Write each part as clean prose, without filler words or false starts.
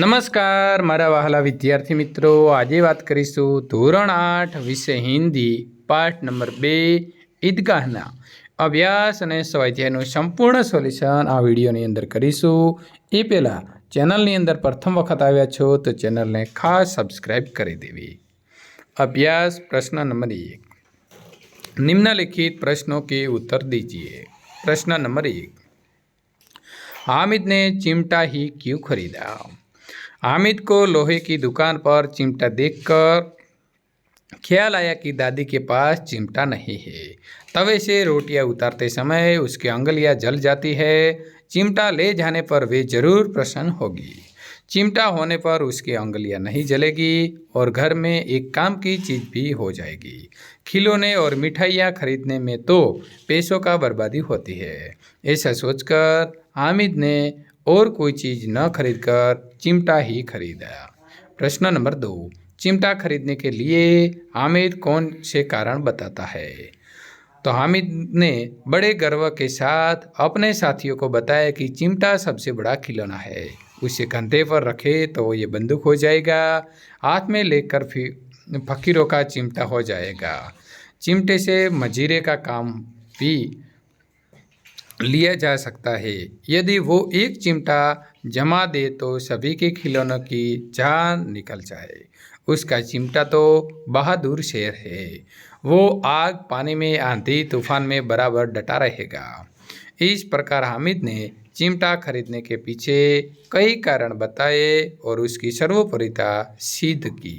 નમસ્કાર મારા વહાલા વિદ્યાર્થી મિત્રો, આજે વાત કરીશું ધોરણ 8 વિષય હિન્દી પાઠ નંબર 2 ઈદગાહના અભ્યાસ અને સ્વાધ્યાયનું સંપૂર્ણ સોલ્યુશન આ વિડીયોની અંદર કરીશું। એ પહેલાં ચેનલની અંદર પ્રથમ વખત આવ્યા છો તો ચેનલને ખાસ સબસ્ક્રાઈબ કરી દેવી। अभ्यास प्रश्न नंबर 1, निम्नलिखित प्रश्नों के उत्तर दीजिए। प्रश्न नंबर 1, हामिद ने चिमटा ही क्यों खरीदा? हामिद को लोहे की दुकान पर चिमटा देखकर ख्याल आया कि दादी के पास चिमटा नहीं है। तवे से रोटियां उतारते समय उसकी अंगलियां जल जाती है। चिमटा ले जाने पर वे जरूर प्रसन्न होगी। चिमटा होने पर उसकी अंगलियां नहीं जलेगी और घर में एक काम की चीज़ भी हो जाएगी। खिलौने और मिठाइयाँ खरीदने में तो पैसों का बर्बादी होती है। ऐसा सोचकर हामिद ने और कोई चीज़ न खरीदकर चिमटा ही खरीदा। प्रश्न नंबर 2, चिमटा खरीदने के लिए हामिद कौन से कारण बताता है? तो हामिद ने बड़े गर्व के साथ अपने साथियों को बताया कि चिमटा सबसे बड़ा खिलौना है। उसे कंधे पर रखे तो ये बंदूक हो जाएगा, हाथ में लेकर फकीरों का चिमटा हो जाएगा। चिमटे से मजीरे का काम भी लिया जा सकता है। यदि वो एक चिमटा जमा दे तो सभी के खिलौनों की जान निकल जाए। उसका चिमटा तो बहादुर शेर है, वो आग पानी में आंधी तूफान में बराबर डटा रहेगा। इस प्रकार हामिद ने चिमटा खरीदने के पीछे कई कारण बताए और उसकी सर्वोपरिता सिद्ध की।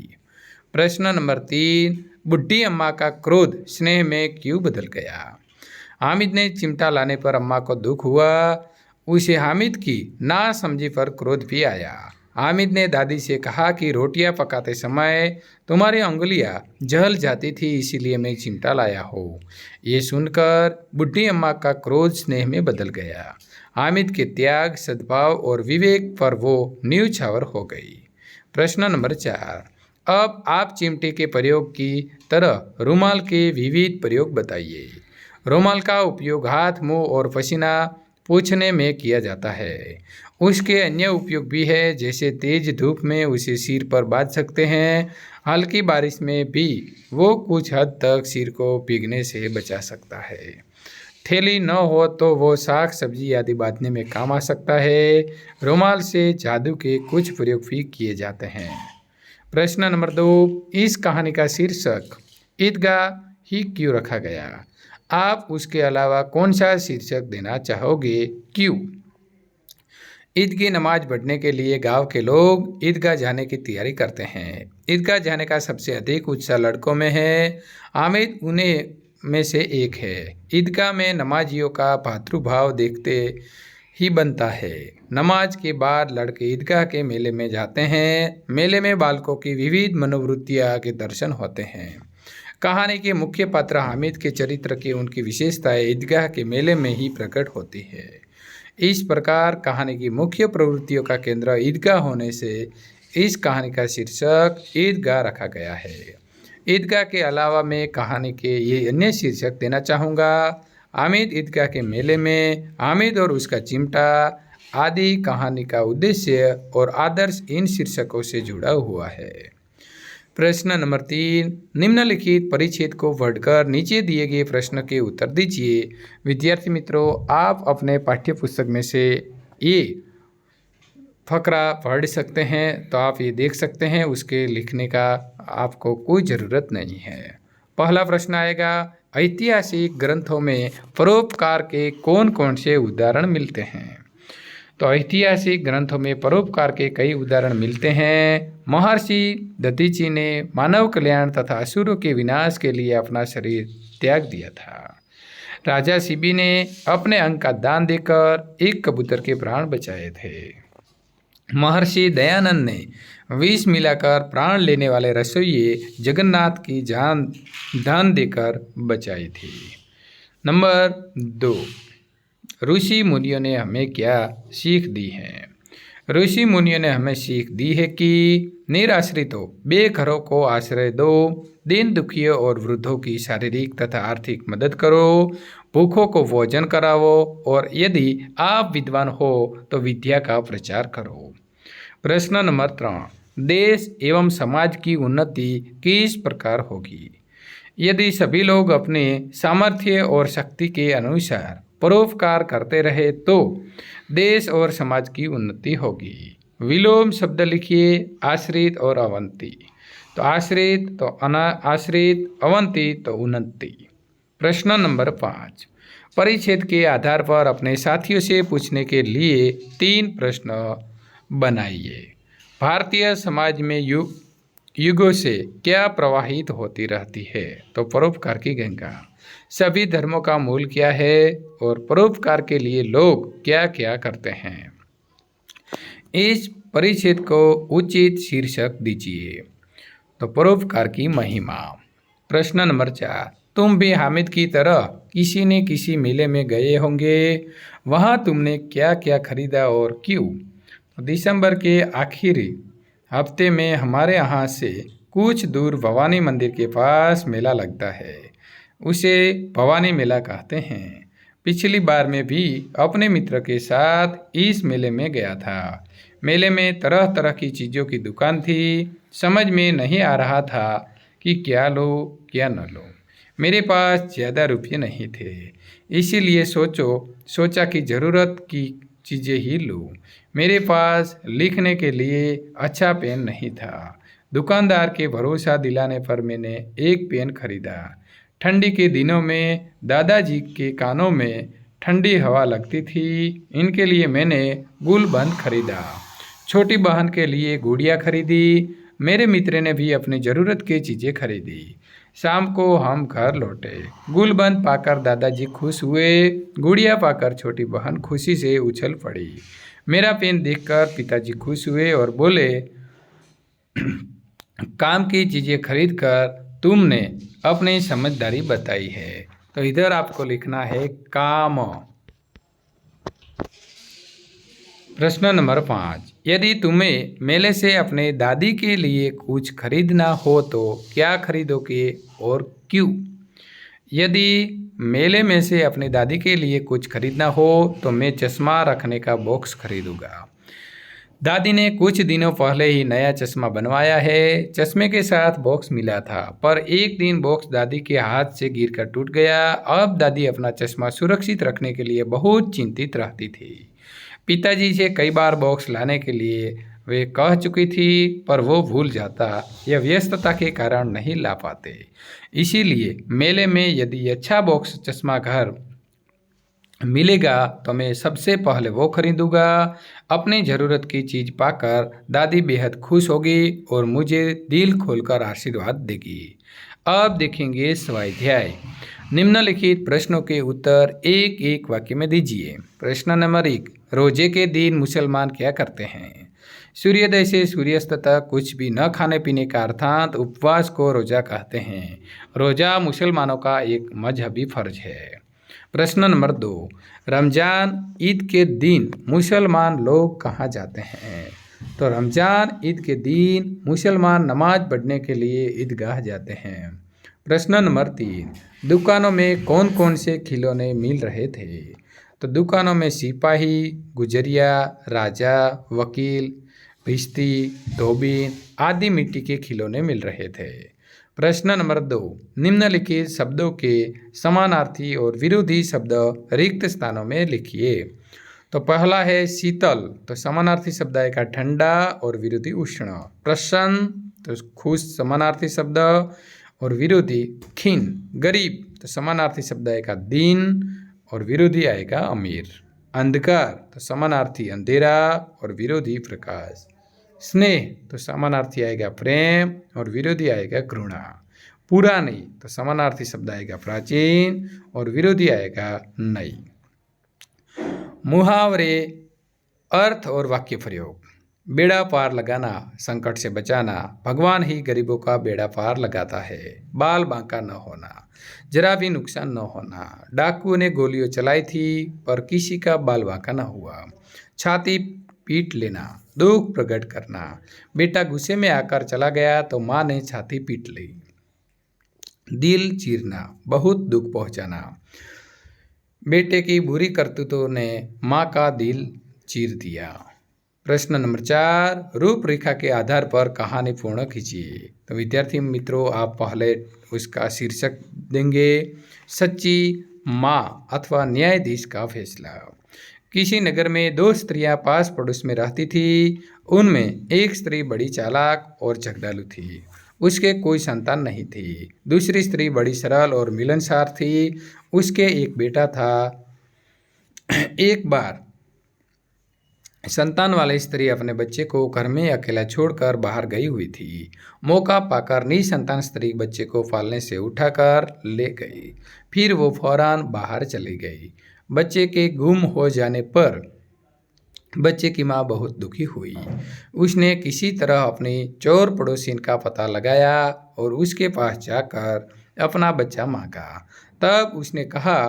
प्रश्न नंबर 3, बुढ़ी अम्मा का क्रोध स्नेह में क्यों बदल गया? हामिद ने चिमटा लाने पर अम्मा को दुख हुआ। उसे हामिद की ना समझी पर क्रोध भी आया। हामिद ने दादी से कहा कि रोटियां पकाते समय तुम्हारी उंगलियां जल जाती थी, इसीलिए मैं चिमटा लाया हूँ। ये सुनकर बुढ़ी अम्मा का क्रोध स्नेह में बदल गया। हामिद के त्याग, सद्भाव और विवेक पर वो न्यौछावर हो गई। प्रश्न नंबर 4, अब आप चिमटे के प्रयोग की तरह रुमाल के विविध प्रयोग बताइए। रुमाल का उपयोग हाथ, मुंह और पसीना पोंछने में किया जाता है। उसके अन्य उपयोग भी है, जैसे तेज धूप में उसे सिर पर बांध सकते हैं। हल्की बारिश में भी वो कुछ हद तक सिर को भीगने से बचा सकता है। थैली न हो तो वो साग सब्जी आदि बांधने में काम आ सकता है। रुमाल से जादू के कुछ प्रयोग भी किए जाते हैं। प्रश्न नंबर 2, इस कहानी का शीर्षक ईदगाह ही क्यों रखा गया? आप उसके अलावा कौन सा शीर्षक देना चाहोगे, क्यों? ईद की नमाज पढ़ने के लिए गांव के लोग ईदगाह जाने की तैयारी करते हैं। ईदगाह जाने का सबसे अधिक उत्साह लड़कों में है। हामिद उन्हें में से एक है। ईदगाह में नमाजियों का भातृभाव देखते ही बनता है। नमाज के बाद लड़के ईदगाह के मेले में जाते हैं। मेले में बालकों की विविध मनोवृत्तियाँ के दर्शन होते हैं। कहानी के मुख्य पात्र हामिद के चरित्र की उनकी विशेषताएं ईदगाह के मेले में ही प्रकट होती है। इस प्रकार कहानी की मुख्य प्रवृत्तियों का केंद्र ईदगाह होने से इस कहानी का शीर्षक ईदगाह रखा गया है। ईदगाह के अलावा मैं कहानी के ये अन्य शीर्षक देना चाहूँगा। हामिद ईदगाह के मेले में, हामिद और उसका चिमटा आदि। कहानी का उद्देश्य और आदर्श इन शीर्षकों से जुड़ा हुआ है। प्रश्न नंबर 3, निम्नलिखित परिच्छेद को पढ़कर नीचे दिए गए प्रश्न के उत्तर दीजिए। विद्यार्थी मित्रों, आप अपने पाठ्य पुस्तक में से ये फकरा पढ़ सकते हैं, तो आप ये देख सकते हैं। उसके लिखने का आपको कोई ज़रूरत नहीं है। पहला प्रश्न आएगा, ऐतिहासिक ग्रंथों में परोपकार के कौन कौन से उदाहरण मिलते हैं? तो ऐतिहासिक ग्रंथों में परोपकार के कई उदाहरण मिलते हैं। महर्षि दधीचि ने मानव कल्याण तथा असुरों के विनाश के लिए अपना शरीर त्याग दिया था। राजा शिबी ने अपने अंग का दान देकर एक कबूतर के प्राण बचाए थे। महर्षि दयानंद ने विष मिलाकर प्राण लेने वाले रसोइये जगन्नाथ की जान दान देकर बचाई थी। नंबर 2, ऋषि मुनियों ने हमें क्या सीख दी है? ऋषि मुनियों ने हमें सीख दी है कि निराश्रितों, बेघरों को आश्रय दो, दीन दुखियों और वृद्धों की शारीरिक तथा आर्थिक मदद करो, भूखों को भोजन कराओ और यदि आप विद्वान हो तो विद्या का प्रचार करो। प्रश्न नंबर 3, देश एवं समाज की उन्नति किस प्रकार होगी? यदि सभी लोग अपने सामर्थ्य और शक्ति के अनुसार परोपकार करते रहे तो देश और समाज की उन्नति होगी। विलोम शब्द लिखिए, आश्रित और अवंती। तो आश्रित तो आश्रित, अवंती तो उन्नति। प्रश्न नंबर 5, परिच्छेद के आधार पर अपने साथियों से पूछने के लिए 3 प्रश्न बनाइए। भारतीय समाज में युगों से क्या प्रवाहित होती रहती है? तो परोपकार की गंगा। सभी धर्मों का मूल क्या है और परोपकार के लिए लोग क्या क्या करते हैं? इस परिच्छेद को उचित शीर्षक दीजिए। तो परोपकार की महिमा। प्रश्न नंबर 4, तुम भी हामिद की तरह किसी न किसी मेले में गए होंगे। वहाँ तुमने क्या क्या खरीदा और क्यों? दिसंबर के आखिरी हफ्ते में हमारे यहाँ से कुछ दूर भवानी मंदिर के पास मेला लगता है। उसे भवानी मेला कहते हैं। पिछली बार मैं भी अपने मित्र के साथ इस मेले में गया था। मेले में तरह तरह की चीज़ों की दुकान थी। समझ में नहीं आ रहा था कि क्या लो क्या न लो। मेरे पास ज़्यादा रुपये नहीं थे, इसीलिए सोचा कि ज़रूरत की चीज़ें ही लूँ। मेरे पास लिखने के लिए अच्छा पेन नहीं था। दुकानदार के भरोसा दिलाने पर मैंने एक पेन खरीदा। ठंडी के दिनों में दादाजी के कानों में ठंडी हवा लगती थी, इनके लिए मैंने गुलबंद खरीदा। छोटी बहन के लिए गुड़िया खरीदी। मेरे मित्र ने भी अपनी ज़रूरत की चीज़ें खरीदी। शाम को हम घर लौटे। गुलबंद पाकर दादाजी खुश हुए। गुड़िया पाकर छोटी बहन खुशी से उछल पड़ी। मेरा पेन देखकर पिताजी खुश हुए और बोले, काम की चीज़ें खरीदकर तुमने अपनी समझदारी बताई है। तो इधर आपको लिखना है काम। प्रश्न नंबर 5, यदि तुम्हें मेले से अपने दादी के लिए कुछ खरीदना हो तो क्या खरीदोगे और क्यों? यदि मेले में से अपनी दादी के लिए कुछ खरीदना हो तो मैं चश्मा रखने का बॉक्स खरीदूंगा। दादी ने कुछ दिनों पहले ही नया चश्मा बनवाया है। चश्मे के साथ बॉक्स मिला था, पर एक दिन बॉक्स दादी के हाथ से गिरकर टूट गया। अब दादी अपना चश्मा सुरक्षित रखने के लिए बहुत चिंतित रहती थी। पिताजी से कई बार बॉक्स लाने के लिए वे कह चुकी थी, पर वो भूल जाता या व्यस्तता के कारण नहीं ला पाते। इसीलिए मेले में यदि अच्छा बॉक्स चश्मा घर मिलेगा तो मैं सबसे पहले वो खरीदूंगा। अपनी ज़रूरत की चीज़ पाकर दादी बेहद खुश होगी और मुझे दिल खोलकर आशीर्वाद देगी। अब देखेंगे स्वाध्याय। निम्नलिखित प्रश्नों के उत्तर एक एक वाक्य में दीजिए। प्रश्न नंबर 1, रोजे के दिन मुसलमान क्या करते हैं? सूर्योदय से सूर्यास्त तक कुछ भी न खाने पीने का अर्थात उपवास को रोज़ा कहते हैं। रोज़ा मुसलमानों का एक मजहबी फर्ज है। प्रश्न नंबर 2, रमज़ान ईद के दिन मुसलमान लोग कहाँ जाते हैं? तो रमज़ान ईद के दिन मुसलमान नमाज पढ़ने के लिए ईदगाह जाते हैं। प्रश्न नंबर 3, दुकानों में कौन कौन से खिलौने मिल रहे थे? तो दुकानों में सिपाही, गुजरिया, राजा, वकील, भिश्ती, धोबी आदि मिट्टी के खिलौने मिल रहे थे। प्रश्न नंबर 2, निम्नलिखित शब्दों के समानार्थी और विरोधी शब्द रिक्त स्थानों में लिखिए। तो पहला है शीतल, तो समानार्थी शब्द आएगा ठंडा और विरोधी उष्ण। प्रसन्न, तो खुश समानार्थी शब्द और विरोधी खीन। गरीब, तो समानार्थी शब्द आएगा दीन और विरोधी आएगा अमीर। अंधकार, तो समानार्थी अंधेरा और विरोधी प्रकाश। स्नेह, तो समानार्थी आएगा प्रेम और विरोधी आएगा घृणा। पुरानी, तो समानार्थी शब्द आएगा प्राचीन और विरोधी आएगा नई। मुहावरे, अर्थ और वाक्य प्रयोग। बेड़ा पार लगाना, संकट से बचाना। भगवान ही गरीबों का बेड़ा पार लगाता है। बाल बांका न होना, जरा भी नुकसान न होना। डाकुओं ने गोलियां चलाई थी पर किसी का बाल बांका न हुआ। छाती पीट लेना, दुख प्रकट करना। बेटा गुस्से में आकर चला गया तो माँ ने छाती पीट ली। दिल चीरना, बहुत दुख पहुंचाना। बेटे की बुरी करतूतों ने माँ का दिल चीर दिया। प्रश्न नंबर 4, रूपरेखा के आधार पर कहानी पूर्ण कीजिए। तो विद्यार्थी मित्रों, आप पहले उसका शीर्षक देंगे, सच्ची माँ अथवा न्यायाधीश का फैसला। किसी नगर में 2 स्त्रियां पास पड़ोस में रहती थी। उनमें एक स्त्री बड़ी चालाक और झगड़ालू थी। उसके कोई संतान नहीं थी। दूसरी स्त्री बड़ी सरल और मिलनसार थी। उसके एक बेटा था। एक बार संतान वाली स्त्री अपने बच्चे को घर में अकेला छोड़कर बाहर गई हुई थी। मौका पाकर निसंतान स्त्री बच्चे को पालने से उठाकर ले गई। फिर वो फौरन बाहर चली गई। बच्चे के गुम हो जाने पर बच्चे की माँ बहुत दुखी हुई। उसने किसी तरह अपनी चोर पड़ोसिन का पता लगाया और उसके पास जाकर अपना बच्चा मांगा। तब उसने कहा,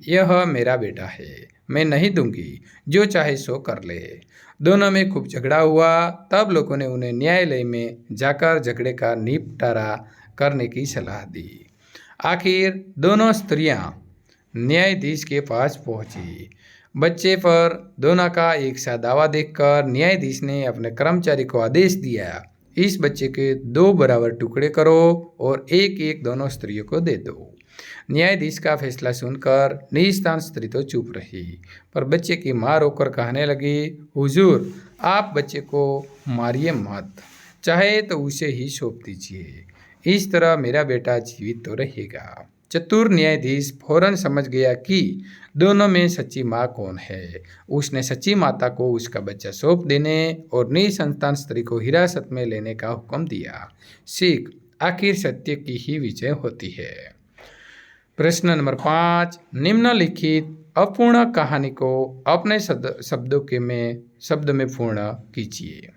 यह मेरा बेटा है, मैं नहीं दूंगी, जो चाहे सो कर ले। दोनों में खूब झगड़ा हुआ। तब लोगों ने उन्हें न्यायालय में जाकर झगड़े का निपटारा करने की सलाह दी। आखिर दोनों स्त्रियां न्यायाधीश के पास पहुंची। बच्चे पर दोनों का एक सा दावा देखकर न्यायाधीश ने अपने कर्मचारी को आदेश दिया, इस बच्चे के 2 बराबर टुकड़े करो और एक एक दोनों स्त्रियों को दे दो। न्यायाधीश का फैसला सुनकर निस्तान स्त्री तो चुप रही, पर बच्चे की माँ रोकर कहने लगी, हुजूर, आप बच्चे को मारिए मत, चाहे तो उसे ही सौंप दीजिए। इस तरह मेरा बेटा जीवित तो रहेगा। चतुर न्यायाधीश फौरन समझ गया कि दोनों में सच्ची माँ कौन है। उसने सच्ची माता को उसका बच्चा सौंप देने और निसंतान स्त्री को हिरासत में लेने का हुक्म दिया। सीख, आखिर सत्य की ही विजय होती है। प्रश्न नंबर 5, निम्नलिखित अपूर्ण कहानी को अपने शब्द में पूर्ण कीजिए।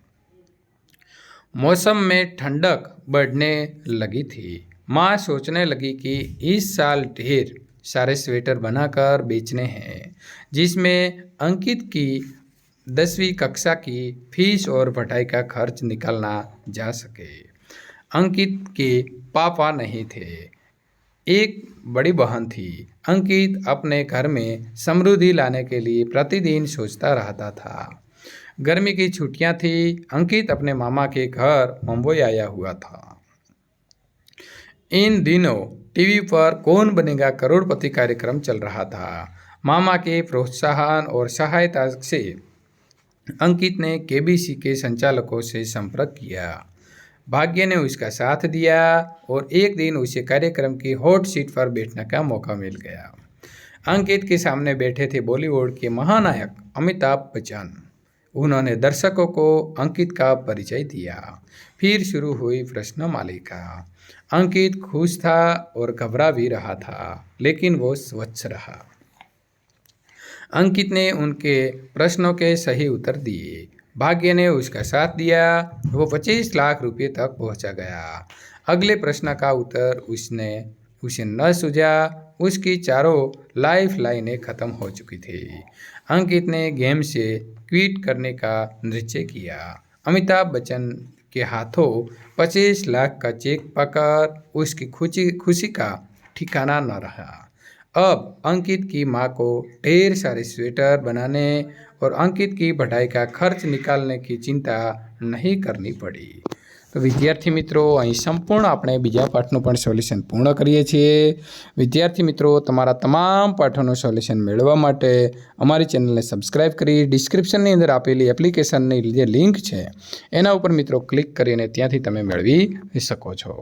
मौसम में ठंडक बढ़ने लगी थी। माँ सोचने लगी कि इस साल ढेर सारे स्वेटर बनाकर बेचने हैं, जिसमें अंकित की 10वीं कक्षा की फीस और पढ़ाई का खर्च निकालना जा सके। अंकित के पापा नहीं थे, एक बड़ी बहन थी। अंकित अपने घर में समृद्धि लाने के लिए प्रतिदिन सोचता रहता था। गर्मी की छुट्टियां थी। अंकित अपने मामा के घर मुंबई आया हुआ था। इन दिनों टीवी पर कौन बनेगा करोड़पति कार्यक्रम चल रहा था। मामा के प्रोत्साहन और सहायता से अंकित ने केबीसी के संचालकों से संपर्क किया। भाग्य ने उसका साथ दिया और एक दिन उसे कार्यक्रम की हॉट सीट पर बैठने का मौका मिल गया। अंकित के सामने बैठे थे बॉलीवुड के महानायक अमिताभ बच्चन। उन्होंने दर्शकों को अंकित का परिचय दिया। फिर शुरू हुई प्रश्न मालिका। अंकित खुश था और घबरा भी रहा था, लेकिन वो स्वच्छ रहा। अंकित ने उनके प्रश्नों के सही उत्तर दिए। भाग्य ने उसका साथ दिया। वो 25 लाख रुपए तक पहुंचा गया। अगले प्रश्न का उत्तर उसे न सूझा। उसकी चारों लाइफ लाइनें खत्म हो चुकी थी। अंकित ने गेम से क्विट करने का निश्चय किया। अमिताभ बच्चन के हाथों 25 लाख का चेक पाकर उसकी खुशी का ठिकाना न रहा। अब अंकित की माँ को ढेर सारे स्वेटर बनाने और अंकित की पढ़ाई का खर्च निकालने की चिंता नहीं करनी पड़ी। तो विद्यार्थी मित्रों, અહીં સંપૂર્ણ આપણે બીજા પાઠનું પણ સોલ્યુશન પૂર્ણ કરીએ છીએ। વિદ્યાર્થી મિત્રો, તમારા તમામ પાઠોનું સોલ્યુશન મેળવવા માટે અમારી ચેનલને સબસ્ક્રાઈબ કરી ડિસ્ક્રિપ્શનની અંદર આપેલી એપ્લિકેશનની જે લિંક છે એના ઉપર મિત્રો ક્લિક કરીને ત્યાંથી તમે મેળવી શકો છો।